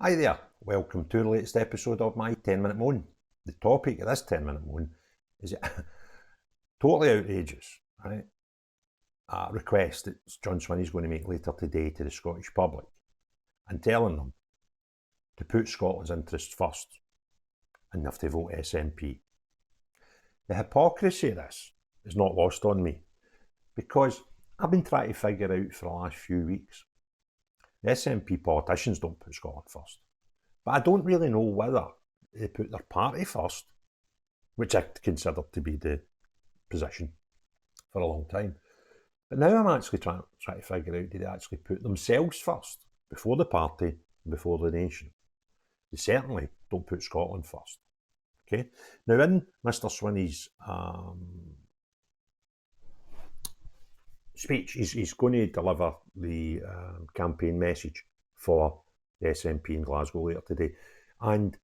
Hi there, welcome to the latest episode of my 10-minute moan. The topic of this 10-minute moan is totally outrageous, right? A request that John Swinney is going to make later today to the Scottish public and telling them to put Scotland's interests first and have to vote SNP. The hypocrisy of this is not lost on me because I've been trying to figure out for the last few weeks. The SNP politicians don't put Scotland first. But I don't really know whether they put their party first, which I consider to be the position for a long time. But now I'm actually trying to figure out, do they actually put themselves first, before the party, before the nation? They certainly don't put Scotland first. Okay. Now in Mr. Swinney's speech, he's going to deliver the campaign message for the SNP in Glasgow later today. And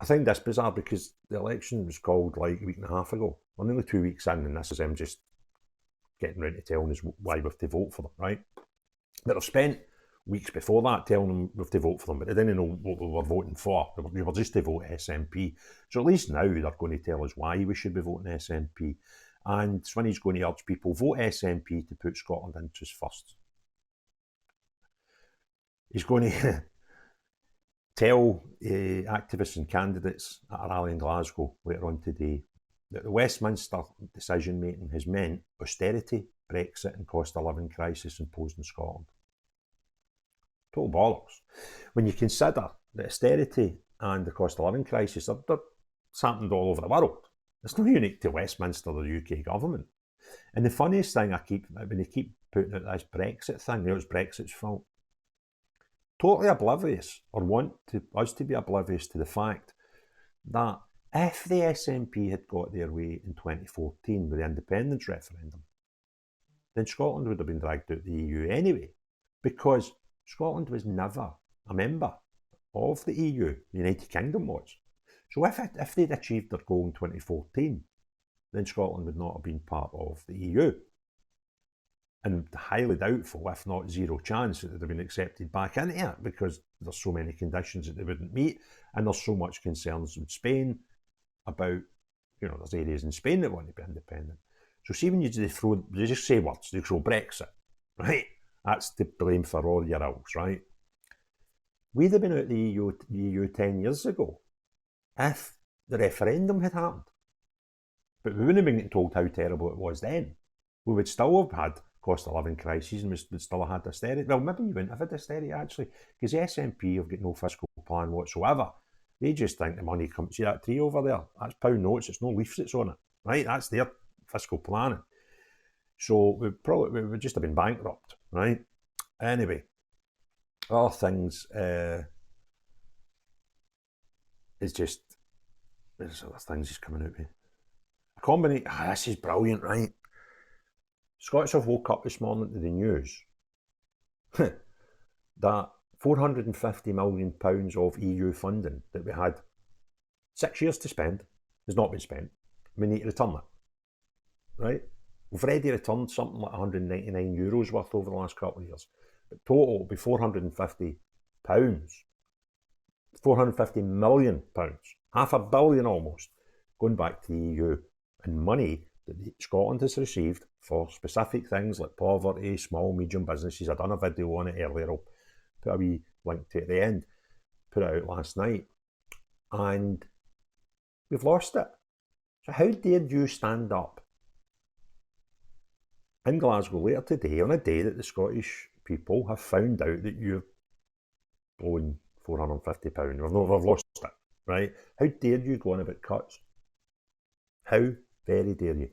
I find this bizarre because the election was called like a week and a half ago. We're nearly 2 weeks in, and this is them just getting round to telling us why we have to vote for them, right? But I've spent weeks before that telling them we have to vote for them, but they didn't know what we were voting for. We were just to vote SNP. So at least now they're going to tell us why we should be voting SNP. And Swinney's going to urge people, vote SNP to put Scotland interests first. He's going to tell activists and candidates at a rally in Glasgow later on today that the Westminster decision making has meant austerity, Brexit and cost of living crisis imposed in Scotland. Total bollocks. When you consider that austerity and the cost of living crisis, it's happened all over the world. It's not unique to Westminster or the UK government. And the funniest thing when they keep putting out this Brexit thing, it's Brexit's fault. Totally oblivious, or want us to be oblivious to the fact that if the SNP had got their way in 2014 with the independence referendum, then Scotland would have been dragged out of the EU anyway, because Scotland was never a member of the EU, the United Kingdom was. So if they'd achieved their goal in 2014, then Scotland would not have been part of the EU. And highly doubtful, if not zero chance, that they'd have been accepted back into it because there's so many conditions that they wouldn't meet, and there's so much concerns with Spain about, there's areas in Spain that want to be independent. So see, when you just say words, they throw Brexit, right? That's to blame for all your ills, right? We'd have been out of the EU 10 years ago if the referendum had happened. But we wouldn't have been getting told how terrible it was then. We would still have had cost of living crises and we would still have had austerity. Well, maybe you wouldn't have had austerity actually, because the SNP have got no fiscal plan whatsoever. They just think the money comes. See that tree over there? That's pound notes. It's no leaves that's on it, right? That's their fiscal planning. So we would just have been bankrupt, right? Anyway, other things is just there's other things just coming out with. A combination. This is brilliant, right? Scots have woke up this morning to the news that £450 million of EU funding that we had 6 years to spend has not been spent. We need to return it, right? We've already returned something like €199 worth over the last couple of years. But total will be £450, £450 million, £500 million almost, going back to the EU, and money that Scotland has received for specific things like poverty, small, medium businesses. I've done a video on it earlier. I'll put a wee link to it at the end. Put it out last night. And we've lost it. So how dare you stand up in Glasgow later today on a day that the Scottish people have found out that you've blown £450. We've lost it, right? How dare you go on about cuts? How very dare you?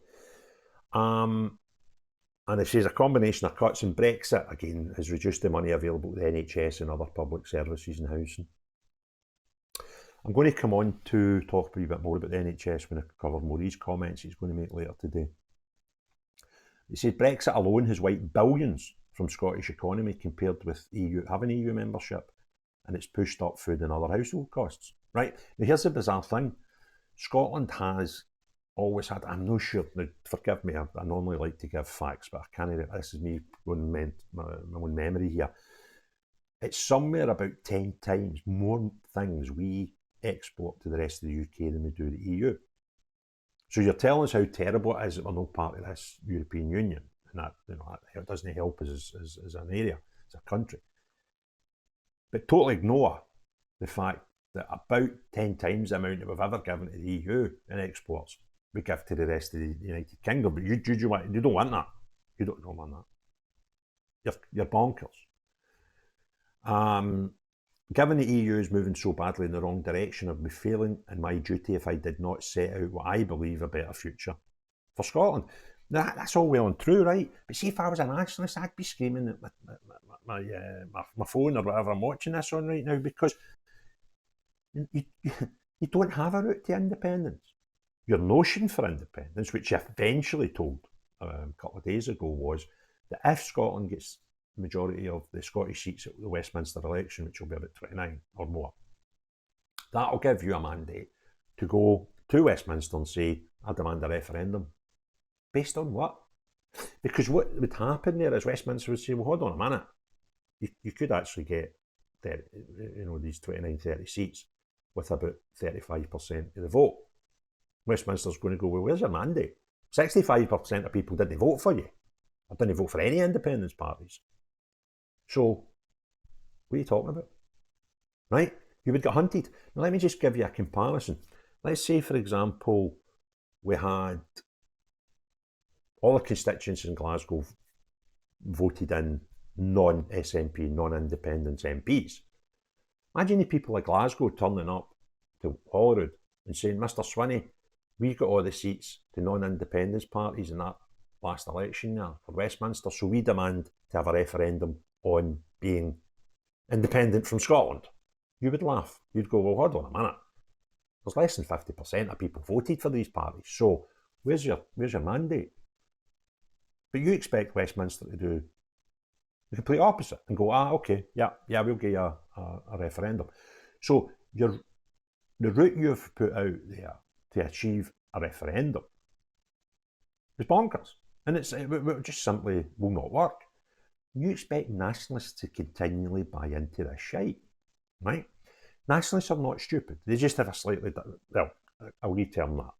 And it says a combination of cuts and Brexit, again, has reduced the money available to the NHS and other public services and housing. I'm going to come on to talk a wee bit more about the NHS when I cover more of these comments he's going to make later today. He says Brexit alone has wiped billions from Scottish economy compared with having EU membership, and it's pushed up food and other household costs. Right, now here's the bizarre thing. Scotland has always had, I'm not sure, now forgive me, I normally like to give facts, but I can't, this is me going my own memory here. it's somewhere about 10 times more things we export to the rest of the UK than we do the EU. So you're telling us how terrible it is that we're not part of this European Union, and that, it doesn't help us as an area, as a country. But totally ignore the fact that about 10 times the amount that we've ever given to the EU in exports we give to the rest of the United Kingdom. But you don't want that. You don't want that. You're bonkers. Given the EU is moving so badly in the wrong direction, I'd be failing in my duty if I did not set out what I believe a better future for Scotland. Now, that's all well and true, right? But see, if I was a nationalist, I'd be screaming at my phone or whatever I'm watching this on right now, because you don't have a route to independence. Your notion for independence, which you eventually told a couple of days ago, was that if Scotland gets the majority of the Scottish seats at the Westminster election, which will be about 29 or more, that'll give you a mandate to go to Westminster and say, I demand a referendum. Based on what? Because what would happen there is Westminster would say, well, hold on a minute. You could actually get these 29, 30 seats with about 35% of the vote. Westminster's going to go, well, where's your mandate? 65% of people didn't vote for you. Or didn't vote for any independence parties. So, what are you talking about? Right? You would get hunted. Now, let me just give you a comparison. Let's say, for example, we had all the constituents in Glasgow voted in non-SNP, non-independence MPs. Imagine the people of Glasgow turning up to Holyrood and saying, Mr. Swinney, we got all the seats to non-independence parties in that last election now for Westminster, so we demand to have a referendum on being independent from Scotland. You would laugh. You'd go, well, hold on a minute. There's less than 50% of people voted for these parties, so where's your mandate? But you expect Westminster to do the complete opposite and go, okay, yeah, we'll give you a referendum. So the route you've put out there to achieve a referendum is bonkers. And it just simply will not work. You expect nationalists to continually buy into this shite, right? Nationalists are not stupid. They just have a slightly, well, I'll reterm that.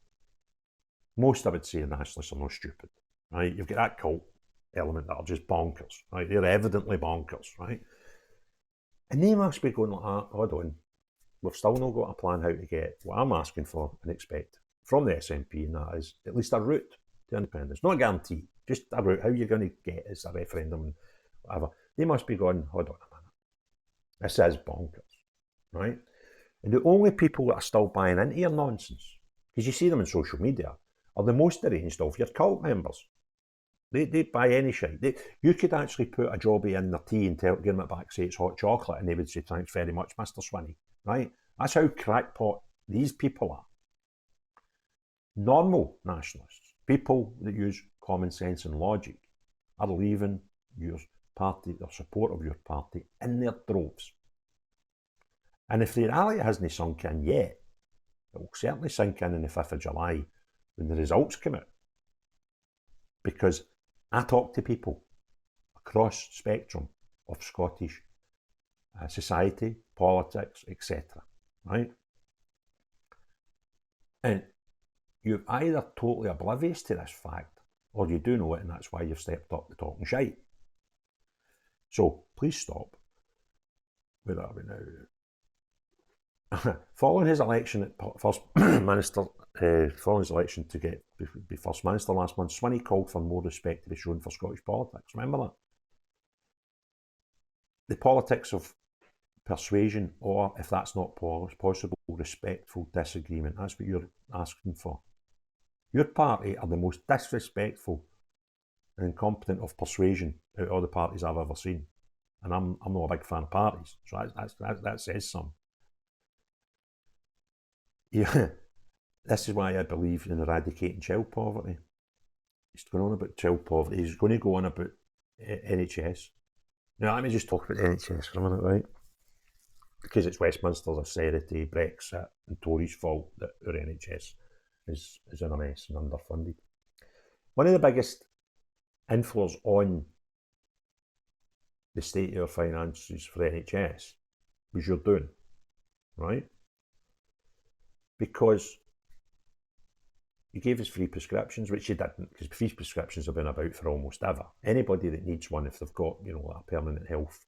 Most, I would say, nationalists are not stupid, right? You've got that cult element that are just bonkers, right? They're evidently bonkers, right? And they must be going like, hold on, we've still not got a plan how to get what I'm asking for and expect from the SNP, and that is at least a route to independence. Not a guarantee, just a route. How you're going to get is a referendum and whatever. They must be going, hold on a minute, this is bonkers, right? And the only people that are still buying into your nonsense, because you see them on social media, are the most deranged of your cult members. They buy any shit. You could actually put a jobby in their tea and give them it back, say it's hot chocolate, and they would say, thanks very much, Mr. Swinney, right? That's how crackpot these people are. Normal nationalists, people that use common sense and logic, are leaving your party, their support of your party, in their droves. And if the reality hasn't sunk in yet, it will certainly sink in the 5th of July when the results come out. Because I talk to people across the spectrum of Scottish society, politics, etc. Right? And you're either totally oblivious to this fact, or you do know it, and that's why you've stepped up to talking shite. So please stop. Where are we now? Following his election at First Minister, following his election to be First Minister last month, Swinney called for more respect to be shown for Scottish politics. Remember that? The politics of persuasion, or if that's not possible, respectful disagreement. That's what you're asking for. Your party are the most disrespectful and incompetent of persuasion out of all the parties I've ever seen. And I'm not a big fan of parties, so that says something. Yeah, this is why I believe in eradicating child poverty. He's going on about child poverty. He's going to go on about NHS. Now, let me just talk about the NHS for a minute, right? Because it's Westminster's austerity, Brexit, and Tories' fault that our NHS is in a mess and underfunded. One of the biggest influence on the state of your finances for NHS was you're doing, right? Because you gave us free prescriptions, which you didn't, because free prescriptions have been about for almost ever. Anybody that needs one, if they've got, a permanent health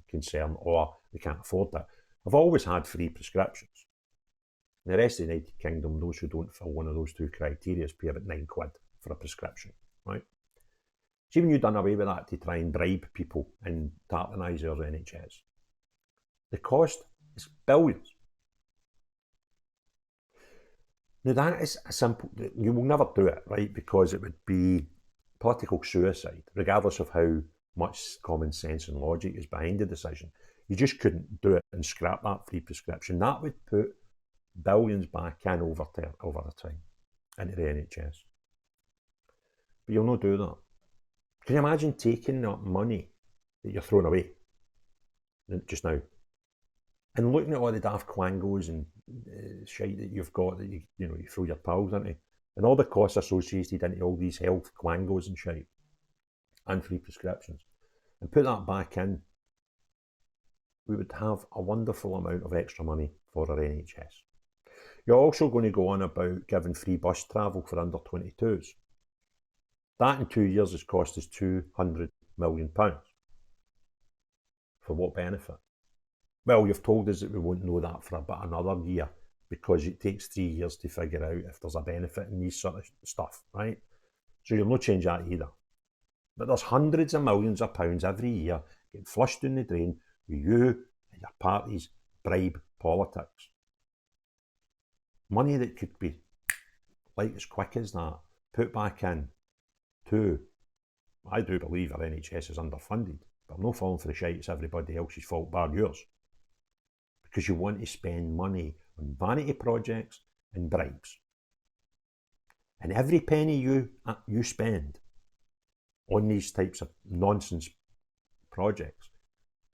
concern or they can't afford that, have always had free prescriptions. In the rest of the United Kingdom, those who don't fill one of those two criteria pay about £9 for a prescription, right? So even you've done away with that to try and bribe people and tartanise our NHS. The cost is billions. Now that is a simple, you will never do it, right? Because it would be political suicide, regardless of how much common sense and logic is behind the decision. You just couldn't do it and scrap that free prescription. That would put billions back in over the time into the NHS. But you'll not do that. Can you imagine taking that money that you're throwing away just now and looking at all the daft quangos and shite that you've got that you throw your pals into, and all the costs associated into all these health quangos and shite and free prescriptions, and put that back in, we would have a wonderful amount of extra money for our NHS. You're also going to go on about giving free bus travel for under 22s. That in 2 years has cost us £200 million. For what benefit? Well, you've told us that we won't know that for about another year because it takes 3 years to figure out if there's a benefit in these sort of stuff, right? So you'll not change that either. But there's hundreds of millions of pounds every year getting flushed down the drain with you and your party's bribe politics. Money that could be, like as quick as that, put back in to, I do believe our NHS is underfunded, but I'm not falling for the shite, it's everybody else's fault bar yours. Because you want to spend money on vanity projects and bribes. And every penny you spend on these types of nonsense projects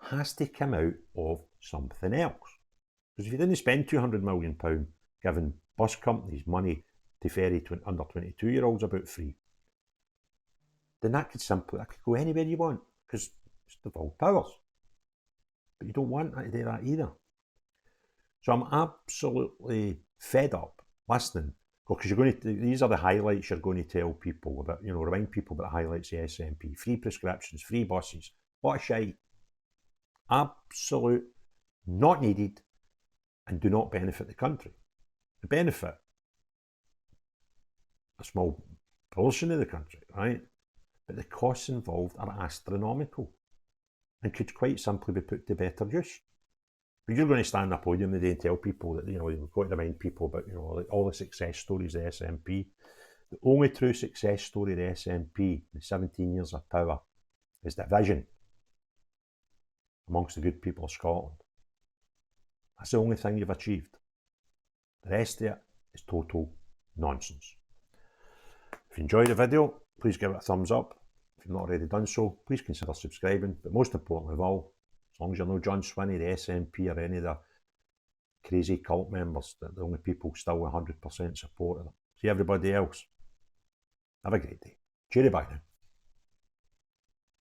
has to come out of something else. Because if you didn't spend £200 million giving bus companies money to ferry under 22-year-olds about free, then that could go anywhere you want, because it's devolved powers. But you don't want to do that either. So I'm absolutely fed up listening, because these are the highlights you're going to tell people about, remind people about the highlights of the SNP. Free prescriptions, free buses, what a shite. Absolute, not needed, and do not benefit the country. They benefit a small portion of the country, right? But the costs involved are astronomical and could quite simply be put to better use. But you're going to stand up on a podium today and tell people that, you've got to remind people about, all the success stories of the SNP. The only true success story of the SNP in 17 years of power is division amongst the good people of Scotland. That's the only thing you've achieved. The rest of it is total nonsense. If you enjoyed the video, please give it a thumbs up. If you've not already done so, please consider subscribing. But most importantly of all, as long as you're no John Swinney, the SNP, or any of the crazy cult members, that the only people still 100% support of them. See everybody else. Have a great day. Cheery bye now.